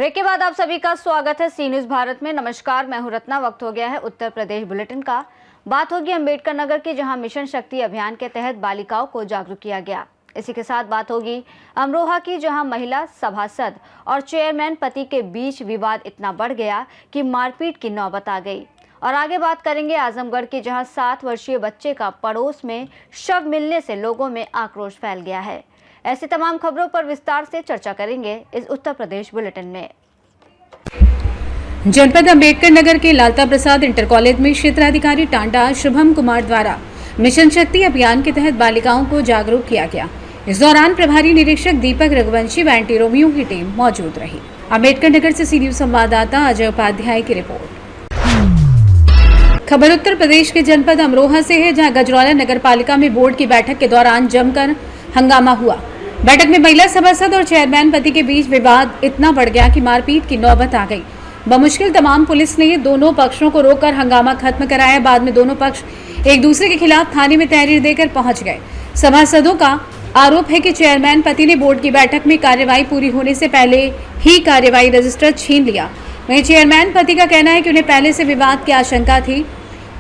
Break के बाद आप सभी का स्वागत है सी न्यूज़ भारत में। नमस्कार, मैं हूं रत्ना। वक्त हो गया है उत्तर प्रदेश बुलेटिन का। बात होगी अम्बेडकर नगर की, जहां मिशन शक्ति अभियान के तहत बालिकाओं को जागरूक किया गया। इसी के साथ बात होगी अमरोहा की, जहां महिला सभासद और चेयरमैन पति के बीच विवाद इतना बढ़ गया कि मारपीट की नौबत आ गई। और आगे बात करेंगे आजमगढ़ की, जहां 7 वर्षीय बच्चे का पड़ोस में शव मिलने से लोगों में आक्रोश फैल गया है। ऐसी तमाम खबरों पर विस्तार से चर्चा करेंगे इस उत्तर प्रदेश बुलेटिन में। जनपद अम्बेडकर नगर के लालता प्रसाद इंटर कॉलेज में क्षेत्राधिकारी टांडा शुभम कुमार द्वारा मिशन शक्ति अभियान के तहत बालिकाओं को जागरूक किया गया। इस दौरान प्रभारी निरीक्षक दीपक रघुवंशी व एंटी रोमियो की टीम मौजूद रही। अम्बेडकर नगर से सी न्यूज़ संवाददाता अजय उपाध्याय की रिपोर्ट। खबर उत्तर प्रदेश के जनपद अमरोहा से है, जहां गजरौला नगर पालिका में बोर्ड की बैठक के दौरान जमकर हंगामा हुआ। बैठक में महिला सभासद और चेयरमैन पति के बीच विवाद इतना बढ़ गया कि मारपीट की नौबत आ गई। बमुश्किल तमाम पुलिस ने दोनों पक्षों को रोककर हंगामा खत्म कराया। बाद में दोनों पक्ष एक दूसरे के खिलाफ थाने में तहरीर देकर पहुंच गए। सभासदों का आरोप है कि चेयरमैन पति ने बोर्ड की बैठक में कार्यवाही पूरी होने से पहले ही कार्यवाही रजिस्टर छीन लिया। वहीं चेयरमैन पति का कहना है कि उन्हें पहले से विवाद की आशंका थी।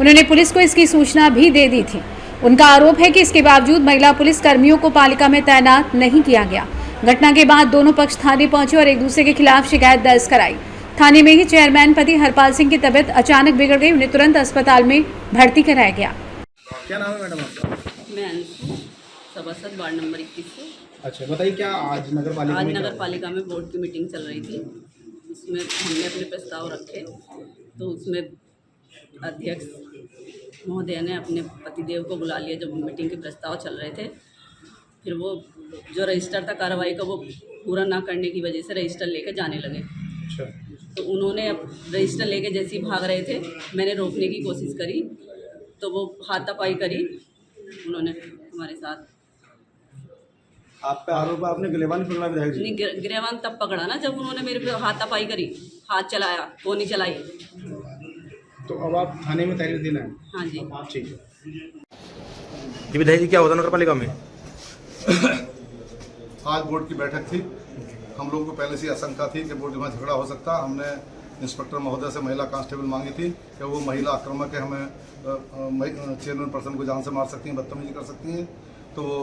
उन्होंने पुलिस को इसकी सूचना भी दे दी थी। उनका आरोप है कि इसके बावजूद महिला पुलिस कर्मियों को पालिका में तैनात नहीं किया गया। घटना के बाद दोनों पक्ष थाने पहुंचे और एक दूसरे के खिलाफ शिकायत दर्ज कराई। थाने में ही चेयरमैन पति हरपाल सिंह की तबीयत अचानक बिगड़ गई। उन्हें तुरंत अस्पताल में भर्ती कराया गया। क्या नाम है मैडम आपका? मैं अंशु, सभासद वार्ड नंबर 21 से। अच्छा, बताइए क्या आज नगर पालिका में बोर्ड की मीटिंग चल रही थी। उसमें हमने अपने प्रस्ताव रखे, तो उसमें अध्यक्ष महोदय ने अपने पतिदेव को बुला लिया जब मीटिंग के प्रस्ताव चल रहे थे। फिर वो जो रजिस्टर था कार्रवाई का, वो पूरा ना करने की वजह से रजिस्टर लेकर जाने लगे। अच्छा। तो उन्होंने अब रजिस्टर लेके जैसे ही भाग रहे थे, मैंने रोकने की कोशिश करी तो वो हाथापाई करी उन्होंने हमारे साथ। आप पे आरोप है आपने गिरेबान पकड़ा विधायक जी? नहीं, गिरेबान तब पकड़ा ना जब उन्होंने मेरे पे हाथापाई करी, हाथ चलाया, गोनी चलाई। तो अब आप थाने में तहरीर देना है? हाँ जी। ठीक है जी विधायक जी, क्या होता नगर पालिका में? आज बोर्ड की बैठक थी। हम लोगों को पहले से आशंका थी कि बोर्ड में झगड़ा हो सकता। हमने इंस्पेक्टर महोदय से महिला कांस्टेबल मांगी थी कि वो महिला आक्रामक है, हमें चेयरमैन पर्सन को जान से मार सकती हैं, बदतमीजी कर सकती हैं। तो वो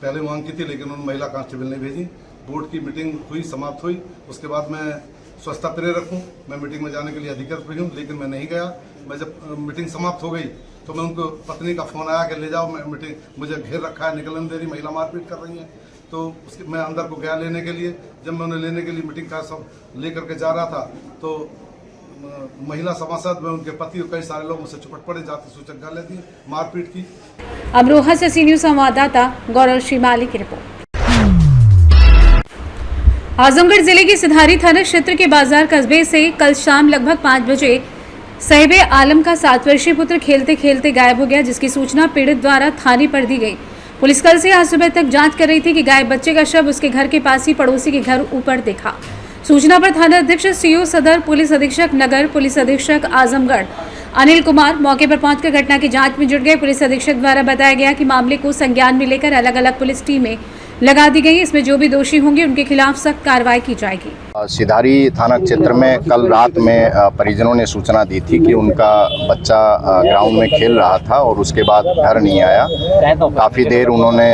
पहले मांग की थी, लेकिन उन्होंने महिला कांस्टेबल नहीं भेजी। बोर्ड की मीटिंग हुई, समाप्त हुई। उसके बाद मैं स्वच्छता प्रेरक हूँ, मैं मीटिंग में जाने के लिए अधिकृत भी हूँ, लेकिन मैं नहीं गया। मैं जब मीटिंग समाप्त हो गई तो मैं उनको पत्नी का फ़ोन आया कि ले जाओ, मैं मीटिंग मुझे घेर रखा है, निकलने दे रही, महिला मारपीट कर रही हैं। तो उसके मैं अंदर को गया लेने के लिए। जब मैं उन्हें लेने के लिए मीटिंग का सब लेकर के जा रहा था तो महिला सभासद में उनके पति और कई सारे लोग मुझसे चिपट पड़े, जाति सूचक गाले दी, मारपीट की। अमरोहा से सी न्यूज़ संवाददाता गौरव श्रीमाली की रिपोर्ट। आजमगढ़ जिले के सिधारी थाना क्षेत्र के बाजार कस्बे से कल शाम लगभग 5 बजे साहिबे आलम का 7 वर्षीय पुत्र खेलते खेलते गायब हो गया, जिसकी सूचना पीड़ित द्वारा थाने पर दी गई। पुलिस कल से आज सुबह तक जांच कर रही थी कि गायब बच्चे का शव उसके घर के पास ही पड़ोसी के घर ऊपर देखा। सूचना पर थाना अध्यक्ष सीओ सदर, पुलिस अधीक्षक नगर, पुलिस अधीक्षक आजमगढ़ अनिल कुमार मौके पर पहुंचकर घटना की जांच में जुट गए। पुलिस अधीक्षक द्वारा बताया गया कि मामले को संज्ञान में लेकर अलग अलग पुलिस टीमें लगा दी गई। इसमें जो भी दोषी होंगे उनके खिलाफ सख्त कार्रवाई की जाएगी। सिधारी थाना क्षेत्र में कल रात में परिजनों ने सूचना दी थी कि उनका बच्चा ग्राउंड में खेल रहा था और उसके बाद घर नहीं आया। काफ़ी देर उन्होंने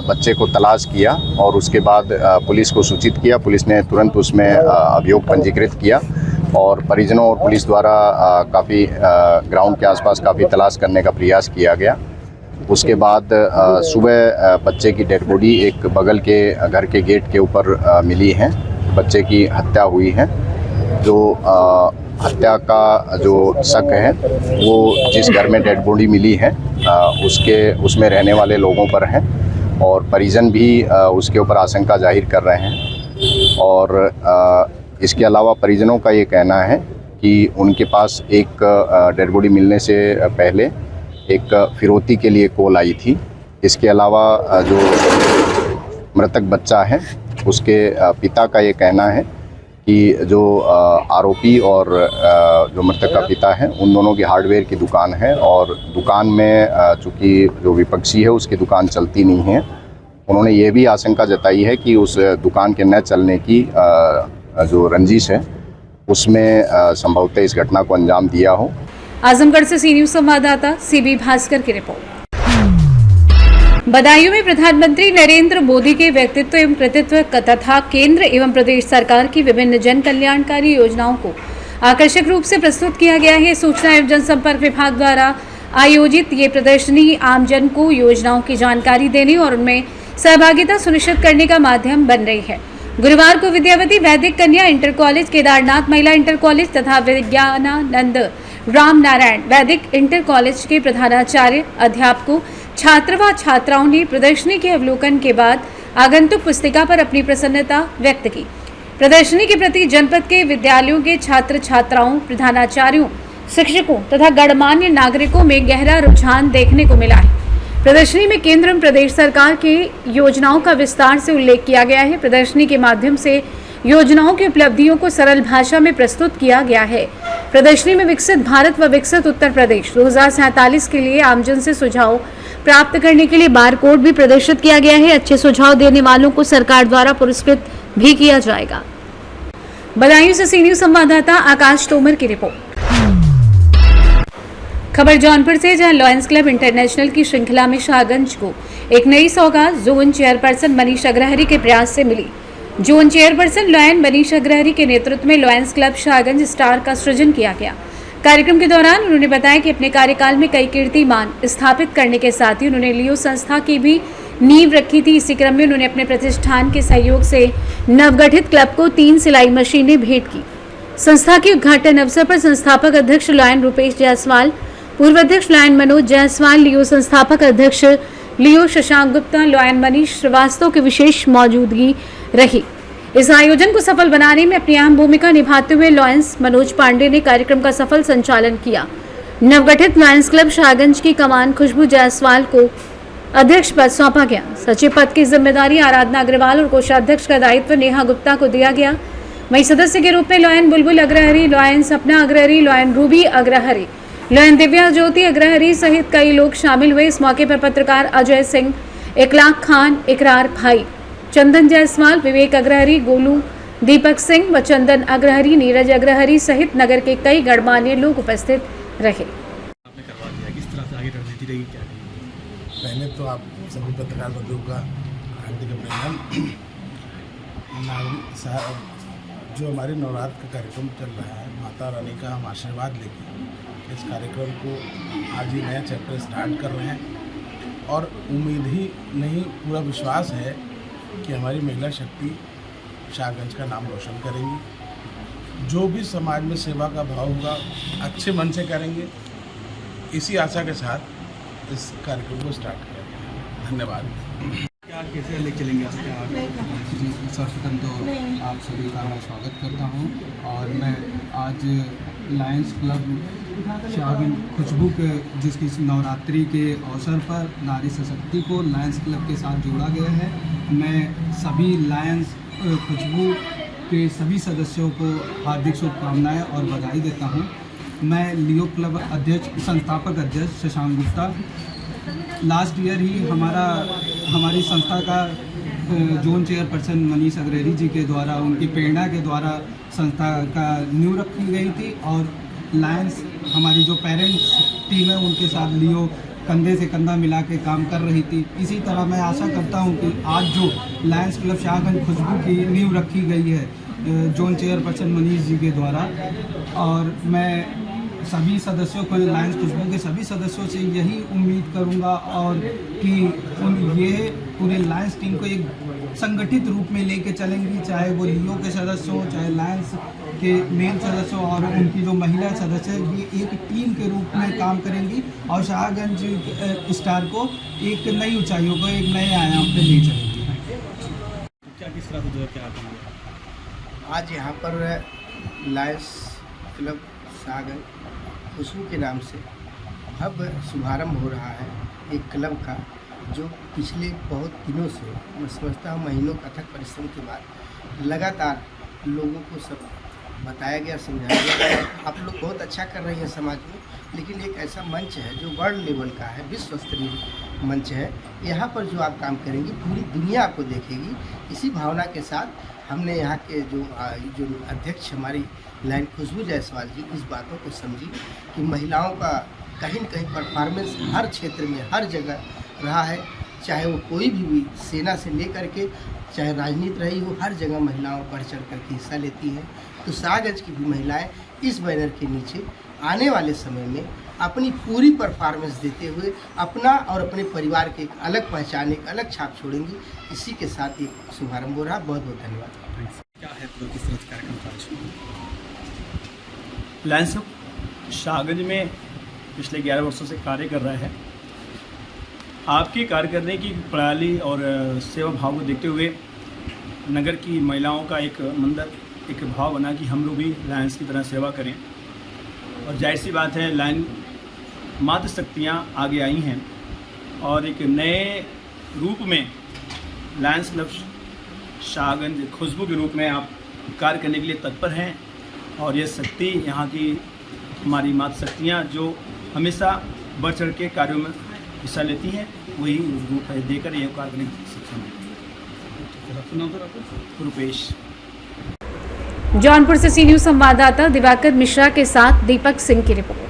बच्चे को तलाश किया और उसके बाद पुलिस को सूचित किया। पुलिस ने तुरंत उसमें अभियोग पंजीकृत किया और परिजनों और पुलिस द्वारा काफ़ी ग्राउंड के आसपास काफ़ी तलाश करने का प्रयास किया गया। उसके बाद सुबह बच्चे की डेड बॉडी एक बगल के घर के गेट के ऊपर मिली है। बच्चे की हत्या हुई है। जो हत्या का जो शक है वो जिस घर में डेड बॉडी मिली है उसमें रहने वाले लोगों पर है और परिजन भी उसके ऊपर आशंका जाहिर कर रहे हैं। और इसके अलावा परिजनों का ये कहना है कि उनके पास एक डेड बॉडी मिलने से पहले एक फिरौती के लिए कॉल आई थी। इसके अलावा जो मृतक बच्चा है उसके पिता का ये कहना है कि जो आरोपी और जो मृतक का पिता है उन दोनों की हार्डवेयर की दुकान है और दुकान में चूँकि जो विपक्षी है उसकी दुकान चलती नहीं है। उन्होंने ये भी आशंका जताई है कि उस दुकान के न चलने की जो रंजिश है उसमें संभवतः इस घटना को अंजाम दिया हो। आजमगढ़ से सी न्यूज संवाददाता सीबी भास्कर की रिपोर्ट। बदायूं में प्रधानमंत्री नरेंद्र मोदी के व्यक्तित्व एवं कृतित्व तथा केंद्र एवं प्रदेश सरकार की विभिन्न जन कल्याणकारी योजनाओं को आकर्षक रूप से प्रस्तुत किया गया है। सूचना एवं जनसंपर्क विभाग द्वारा आयोजित ये प्रदर्शनी आमजन को योजनाओं की जानकारी देने और उनमें सहभागिता सुनिश्चित करने का माध्यम बन रही है। गुरुवार को विद्यावती वैदिक कन्या इंटर कॉलेज, केदारनाथ महिला इंटर कॉलेज तथा विज्ञानानंद राम नारायण वैदिक इंटर कॉलेज के प्रधानाचार्य, अध्यापकों, छात्र व छात्राओं ने प्रदर्शनी के अवलोकन के बाद आगंतुक पुस्तिका पर अपनी प्रसन्नता व्यक्त की। प्रदर्शनी के प्रति जनपद के विद्यालयों के छात्र छात्राओं, प्रधानाचार्यों, शिक्षकों तथा गणमान्य नागरिकों में गहरा रुझान देखने को मिला है। प्रदर्शनी में केंद्र एवं प्रदेश सरकार के योजनाओं का विस्तार से उल्लेख किया गया है। प्रदर्शनी के माध्यम से योजनाओं की उपलब्धियों को सरल भाषा में प्रस्तुत किया गया है। प्रदर्शनी में विकसित भारत व विकसित उत्तर प्रदेश 2047 के लिए आमजन से सुझाव प्राप्त करने के लिए बारकोड भी प्रदर्शित किया गया है। अच्छे सुझाव देने वालों को सरकार द्वारा पुरस्कृत भी किया जाएगा। बदायूं से सी न्यूज संवाददाता आकाश तोमर की रिपोर्ट। खबर जौनपुर से, जहां लॉयंस क्लब इंटरनेशनल की श्रृंखला में शाहगंज को एक नई सौगात जोन चेयरपर्सन मनीष अग्रहरी के प्रयास से मिली। Zone chairperson lion Manish Agrahari के नेतृत्व में लॉयंस क्लब शाहगंज स्टार का सृजन किया गया। कार्यक्रम के दौरान उन्होंने बताया कि अपने कार्यकाल में कई कीर्तिमान स्थापित करने के साथ ही उन्होंने लियो संस्था की भी नींव रखी थी। इसी क्रम में उन्होंने अपने प्रतिष्ठान के सहयोग से नवगठित क्लब को 3 सिलाई मशीनें भेंट की। संस्था के उद्घाटन अवसर पर संस्थापक अध्यक्ष लॉयन रुपेश जायसवाल, पूर्व अध्यक्ष लॉयन मनोज जायसवाल, लियो संस्थापक अध्यक्ष लियो शशांक गुप्ता, लॉयन मनीष श्रीवास्तव की विशेष मौजूदगी रही। इस आयोजन को सफल बनाने में अपनी अहम भूमिका निभाते हुए लॉयंस मनोज पांडे ने कार्यक्रम का सफल संचालन किया। नवगठित लॉयंस क्लब शाहगंज की कमान खुशबू जायसवाल को अध्यक्ष पद सौंपा गया। सचिव पद की जिम्मेदारी आराधना अग्रवाल और कोषाध्यक्ष का दायित्व नेहा गुप्ता को दिया गया। वहीं सदस्य के रूप में लॉयन बुलबुल Agrahari, lion Sapna Agrahari, lion Ruby Agrahari, lion Divya Jyoti Agrahari सहित कई लोग शामिल हुए। इस मौके पर पत्रकार अजय सिंह, इकलाक खान, इकरार भाई, चंदन जायसवाल, विवेक अग्रहरी, गोलू, दीपक सिंह व चंदन अग्रहरी, नीरज अग्रहरी सहित नगर के कई गणमान्य लोग उपस्थित रहे। आपने करवा दिया, किस तरह से आगे रणनीति रहेगी, क्या रहेगी? पहले तो आप सभी पत्रकार बंधुओं का हार्दिक अभिनंदन। जो हमारे नवरात्र का कार्यक्रम चल रहा है, माता रानी का हम आशीर्वाद लेके इस कार्यक्रम को आज ही नया चैप्टर स्टार्ट कर रहे हैं और उम्मीद ही नहीं, पूरा विश्वास है कि हमारी महिला शक्ति शाहगंज का नाम रोशन करेंगी। जो भी समाज में सेवा का भाव होगा अच्छे मन से करेंगे। इसी आशा के साथ इस कार्यक्रम को स्टार्ट करेंगे। धन्यवाद। क्या कैसे ले चलेंगे आप? क्या सर्वप्रथम तो आप सभी का मैं स्वागत करता हूं और मैं आज लायंस क्लब शाहगंज खुशबू के जिसकी नवरात्रि के अवसर पर नारी शक्ति को लायंस क्लब के साथ जोड़ा गया है। मैं सभी लायंस खुशबू के सभी सदस्यों को हार्दिक शुभकामनाएं और बधाई देता हूं। मैं लियो क्लब अध्यक्ष, संस्थापक अध्यक्ष शशांक गुप्ता। लास्ट ईयर ही हमारी संस्था का जोन चेयरपर्सन मनीष अग्रहरी जी के द्वारा, उनकी प्रेरणा के द्वारा संस्था का नींव रखी गई थी और लायंस हमारी जो पेरेंट्स टीम है उनके साथ लियो कंधे से कंधा मिला के काम कर रही थी। इसी तरह मैं आशा करता हूं कि आज जो लायंस क्लब शाहगंज खुशबू की नींव रखी गई है जोन चेयरपर्सन मनीष जी के द्वारा, और मैं सभी सदस्यों को, लायंस खुशबू के सभी सदस्यों से यही उम्मीद करूंगा और कि ये पूरे लायंस टीम को एक संगठित रूप में लेके चलेंगी, चाहे वो लियो के सदस्य हों, चाहे लायंस के मेल सदस्य हों और उनकी जो महिला सदस्य है, ये एक टीम के रूप में काम करेंगी और शाहगंज स्टार को एक नई ऊंचाइयों को, एक नए आयाम पे ले चलेंगी। क्या किस तरह से जो है क्या करेंगे? आज यहाँ पर लायंस क्लब शाहगंज खुशबू के नाम से भव्य शुभारंभ हो रहा है एक क्लब का, जो पिछले बहुत दिनों से, मैं समझता हूँ महीनों का अथक परिश्रम के बाद लगातार लोगों को सब बताया गया, समझाया गया। आप लोग बहुत अच्छा कर रही हैं समाज में, लेकिन एक ऐसा मंच है जो वर्ल्ड लेवल का है, विश्व स्तरीय मंच है। यहाँ पर जो आप काम करेंगी पूरी दुनिया आपको देखेगी। इसी भावना के साथ हमने यहाँ के जो अध्यक्ष हमारी लाइन खुशबू जायसवाल जी इस बातों को समझी कि महिलाओं का कहीं न कहीं परफॉर्मेंस हर क्षेत्र में हर जगह रहा है, चाहे वो कोई भी हुई, सेना से लेकर के चाहे राजनीति रही हो, हर जगह महिलाओं बढ़ चढ़ करके हिस्सा लेती हैं। तो सागंज की भी महिलाएं इस बैनर के नीचे आने वाले समय में अपनी पूरी परफॉर्मेंस देते हुए अपना और अपने परिवार के एक अलग पहचान, एक अलग छाप छोड़ेंगी। इसी के साथ ये शुभारंभ हो रहा। बहुत बहुत धन्यवाद। क्या है पूरा किस तरह का कार्यक्रम था? लायंस शाहगंज में पिछले 11 वर्षों से कार्य कर रहा है। आपकी कार्य करने की प्रणाली और सेवा भाव को देखते हुए नगर की महिलाओं का एक मंदर एक भाव बना कि हम लोग भी लायंस की तरह सेवा करें। और जाहिर सी बात है, लायन मातृ शक्तियाँ आगे आई हैं और एक नए रूप में लायंस क्लब शाहगंज खुशबू के रूप में आप कार्य करने के लिए तत्पर हैं। और ये शक्ति यहाँ की हमारी मातृ शक्तियाँ जो हमेशा बढ़ चढ़ के कार्यों में हिस्सा लेती हैं, वही रूप है देकर ये कार्य करने की सक्षम है। रुपेश। जौनपुर से सी न्यूज संवाददाता दिवाकर मिश्रा के साथ दीपक सिंह की रिपोर्ट।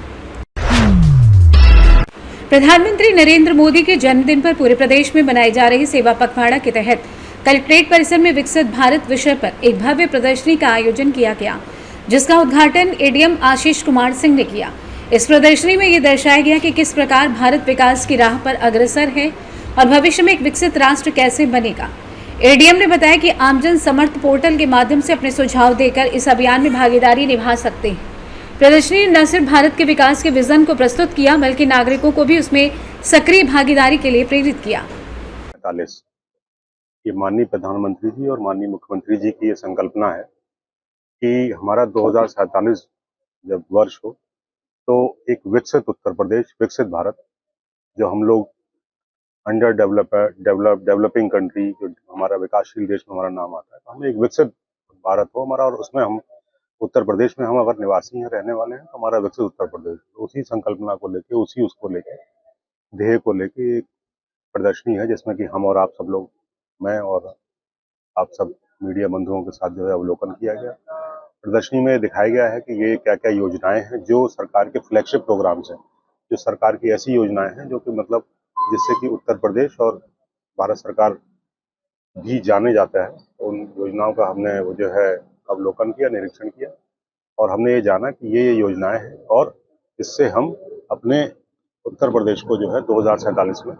प्रधानमंत्री नरेंद्र मोदी के जन्मदिन पर पूरे प्रदेश में बनाई जा रही सेवा पखवाड़ा के तहत कलेक्ट्रेट परिसर में विकसित भारत विषय पर एक भव्य प्रदर्शनी का आयोजन किया गया, जिसका उद्घाटन एडीएम आशीष कुमार सिंह ने किया। इस प्रदर्शनी में ये दर्शाया गया कि किस प्रकार भारत विकास की राह पर अग्रसर है और भविष्य में एक विकसित राष्ट्र कैसे बनेगा। एडीएम ने बताया कि आमजन समर्थ पोर्टल के माध्यम से अपने सुझाव देकर इस अभियान में भागीदारी निभा सकते हैं। प्रदर्शनी ने न सिर्फ भारत के विकास के विजन को प्रस्तुत किया, बल्कि नागरिकों को भी उसमें सक्रिय भागीदारी के लिए प्रेरित किया। ये माननीय प्रधानमंत्री जी और माननीय मुख्यमंत्री जी की ये संकल्पना है कि हमारा 2047 जब वर्ष हो तो एक विकसित उत्तर प्रदेश, विकसित भारत, जो हम लोग अंडर डेवलपिंग कंट्री, जो हमारा विकासशील देश में हमारा नाम आता है, तो हमें एक विकसित भारत हो हमारा। और उसमें हम उत्तर प्रदेश में हम अगर निवासी हैं, रहने वाले हैं, तो हमारा विकसित उत्तर प्रदेश, उसी संकल्पना को लेके, उसको लेके, ध्येय को लेके एक प्रदर्शनी है जिसमें कि हम और आप सब लोग, मैं और आप सब मीडिया बंधुओं के साथ जो है अवलोकन किया गया। प्रदर्शनी में दिखाया गया है कि ये क्या क्या योजनाएं हैं जो सरकार के फ्लैगशिप प्रोग्राम्स हैं, जो सरकार की ऐसी योजनाएं हैं जो कि मतलब जिससे कि उत्तर प्रदेश और भारत सरकार भी जाने जाता है। उन योजनाओं का हमने वो जो है अवलोकन किया, निरीक्षण किया, और हमने ये जाना कि ये योजनाएं हैं और इससे हम अपने उत्तर प्रदेश को जो है 2047 में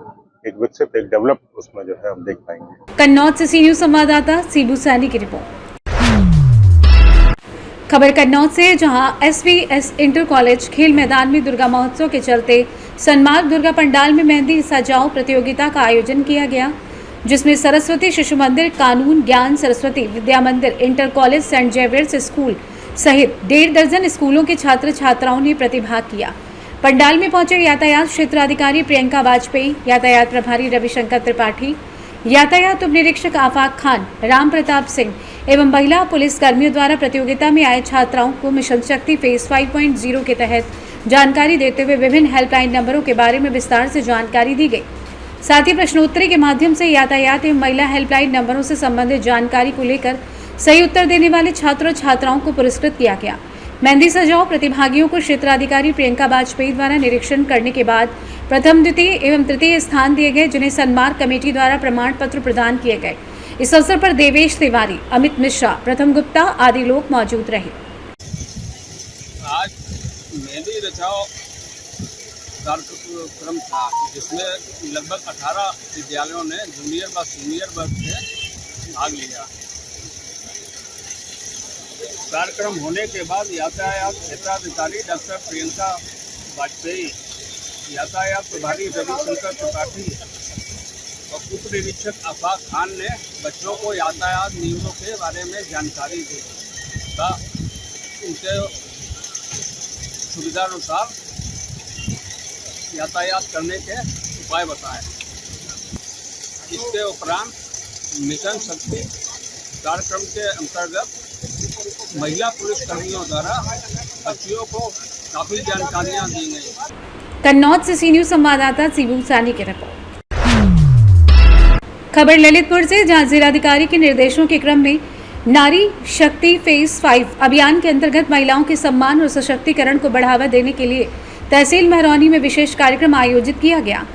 एक विकसित, एक डेवलप उसमें जो है हम देख पाएंगे। कन्नौज से सी न्यूज संवाददाता सीबू सैनी की रिपोर्ट। खबर कन्नौज से, जहां एसवीएस इंटर कॉलेज खेल मैदान में दुर्गा महोत्सव के चलते सन्मार्ग दुर्गा पंडाल में मेहंदी सजाओ प्रतियोगिता का आयोजन किया गया, जिसमें सरस्वती शिशु मंदिर, कानून ज्ञान Saraswati Vidya Mandir, inter college, saint Xavier's school सहित 1.5 दर्जन स्कूलों के छात्र छात्राओं ने प्रतिभाग किया। पंडाल में पहुंचे यातायात क्षेत्राधिकारी प्रियंका वाजपेयी, यातायात प्रभारी रविशंकर त्रिपाठी, यातायात उप निरीक्षक आफाक खान, राम प्रताप सिंह एवं महिला पुलिस कर्मियों द्वारा प्रतियोगिता में आए छात्राओं को मिशन शक्ति फेज 5.0 के तहत जानकारी देते हुए विभिन्न हेल्पलाइन नंबरों के बारे में विस्तार से जानकारी दी गई। साथ ही प्रश्नोत्तरी के माध्यम से यातायात एवं महिला हेल्पलाइन नंबरों से संबंधित जानकारी को लेकर सही उत्तर देने वाले छात्रों छात्राओं को पुरस्कृत किया गया। मेहंदी सजाओ प्रतिभागियों को क्षेत्राधिकारी प्रियंका वाजपेयी द्वारा निरीक्षण करने के बाद प्रथम, द्वितीय एवं तृतीय स्थान दिए गए, जिन्हें सन्मार्ग कमेटी द्वारा प्रमाण पत्र प्रदान किए गए। इस अवसर पर देवेश तिवारी, अमित मिश्रा, प्रथम गुप्ता आदि लोग मौजूद रहे। आज मेहंदी रचाओ कार्यक्रम था, जिसमें लगभग 18 विद्यालयों ने जूनियर व सीनियर वर्ग से भाग लिया। कार्यक्रम होने के बाद यातायात क्षेत्राधिकारी डॉक्टर प्रियंका वाजपेयी, यातायात प्रभारी रविशंकर त्रिपाठी और उप निरीक्षक आफाक खान ने बच्चों को यातायात नियमों के बारे में जानकारी दी तथा उनके सुविधानुसार यातायात करने के उपाय बताए। इसके उपरांत मिशन शक्ति कार्यक्रम के अंतर्गत महिला पुलिस कर्मियों द्वारा बच्चियों को काफ़ी जानकारियाँ दी गई। कन्नौज से सी न्यूज संवाददाता सीबू सानी की रिपोर्ट। खबर ललितपुर से, जहां जिलाधिकारी के निर्देशों के क्रम में नारी शक्ति फेज 5 अभियान के अंतर्गत महिलाओं के सम्मान और सशक्तिकरण को बढ़ावा देने के लिए तहसील महरौनी में विशेष कार्यक्रम आयोजित किया गया।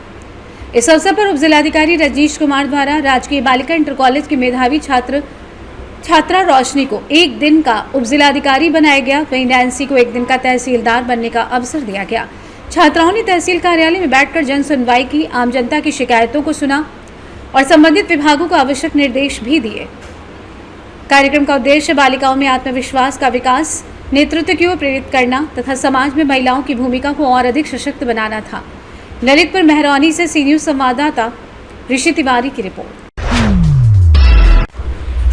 इस अवसर पर उप जिलाधिकारी रजनीश कुमार द्वारा राजकीय बालिका इंटर कॉलेज की मेधावी छात्रा रोशनी को एक दिन का उप जिलाधिकारी बनाया गया। वहीं नैन्सी को एक दिन का तहसीलदार बनने का अवसर दिया गया। छात्राओं ने तहसील कार्यालय में बैठकर जन सुनवाई की, आम जनता की शिकायतों को सुना और संबंधित विभागों को आवश्यक निर्देश भी दिए। कार्यक्रम का उद्देश्य बालिकाओं में आत्मविश्वास का विकास, नेतृत्व की ओर प्रेरित करना तथा समाज में महिलाओं की भूमिका को और अधिक सशक्त बनाना था। ललितपुर महरौनी से सी न्यूज संवाददाता ऋषि तिवारी की रिपोर्ट।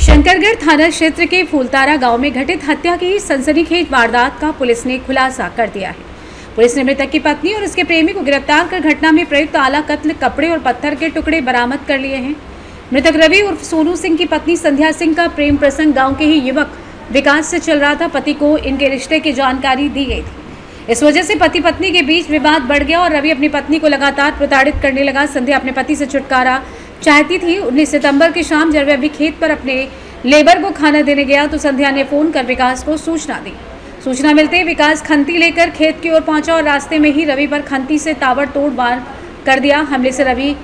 शंकरगढ़ थाना क्षेत्र के फूलतारा गांव में घटित हत्या की सनसनीखेज वारदात का पुलिस ने खुलासा कर दिया है। पुलिस ने मृतक की पत्नी और उसके प्रेमी को गिरफ्तार कर घटना में प्रयुक्त आला कत्ल, कपड़े और पत्थर के टुकड़े बरामद कर लिए हैं। मृतक रवि उर्फ सोनू सिंह की पत्नी संध्या सिंह का प्रेम प्रसंग गांव के ही युवक विकास से चल रहा था। पति को इनके रिश्ते की जानकारी दी गई थी। इस वजह से पति पत्नी के बीच विवाद बढ़ गया और रवि अपनी पत्नी को लगातार प्रताड़ित करने लगा। संध्या अपने पति से छुटकारा चाहती थी। 19 सितंबर की शाम जब रवि खेत पर अपने लेबर को खाना देने गया तो संध्या ने फोन कर विकास को सूचना दी। सूचना मिलते ही विकास खंती लेकर खेत की ओर पहुंचा और रास्ते में ही रवि पर खंती से ताबड़तोड़ वार कर दिया। हमले से रवि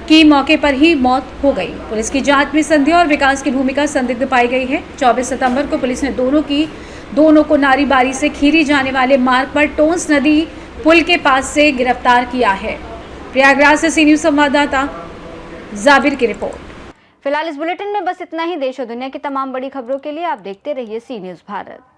की मौके पर ही मौत हो गई। पुलिस की जांच में संध्या और विकास की भूमिका संदिग्ध पाई गई है। 24 सितंबर को पुलिस ने दोनों को नारीबारी से खीरी जाने वाले मार्ग पर टोंस नदी पुल के पास से गिरफ्तार किया है। प्रयागराज से सी न्यूज संवाददाता जाबिर की रिपोर्ट। फिलहाल इस बुलेटिन में बस इतना ही। देश और दुनिया की तमाम बड़ी खबरों के लिए आप देखते रहिए सी न्यूज भारत।